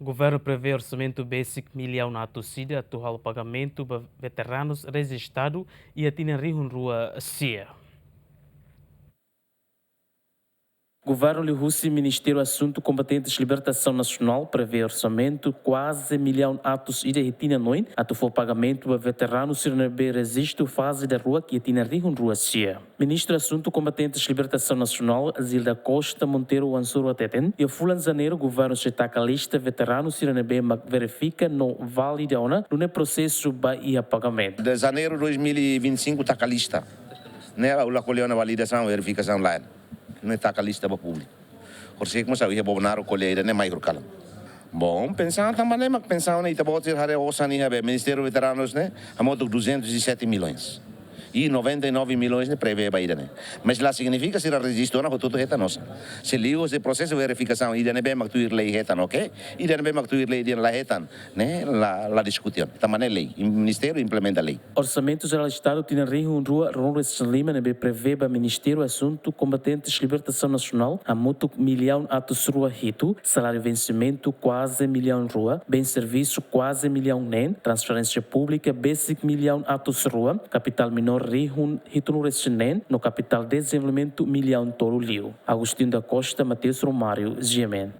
O governo prevê orçamento básico milhão na torcida, atual pagamento para veteranos registrados e atina rua CIA. Governo Lihussi, Ministério Assunto Combatentes Libertação Nacional, prevê orçamento quase milhão atos e retina noin, ato for pagamento para veteranos se não resiste fase da rua que atina rua CIA. Ministro Assunto Combatentes Libertação Nacional, Zilda Costa Monteiro Ansoro Ateten, e a fulan janeiro governo se taca lista veteranos se não verifica no vale de ona no processo para pagamento. De janeiro de 2025 está a lista, né? O colheu na validação, verificação lá. Não está a lista para público. Por isso que nós sabemos que o colheira não é microcalam. Bom, pensando também, mas pensando que está botando a orçamento o Ministério Veteranos, né? A moto 207 milhões. E 99 milhões de prevê para ir, né? Mas lá significa se a registro não tudo reta nossa. Se liga esse processo de verificação, ainda não bem mactuir lei reta, ok? Ainda não bem mactuir lei de lá reta, né? La discussão. Também é lei. O Ministério implementa a lei. Orçamento Geral do Estado tinha rua Ronres Lima, ne prevê para Ministério Assunto Combatentes Libertação Nacional, a moto milhão atos rua hito, salário vencimento quase milhão rua, bem serviço quase milhão nen, transferência pública basic milhão atos rua, capital menor Rihun Hitunuressinen, no capital desenvolvimento milhão Toro Liu. Agostinho da Costa, Matheus Romário, Gemen.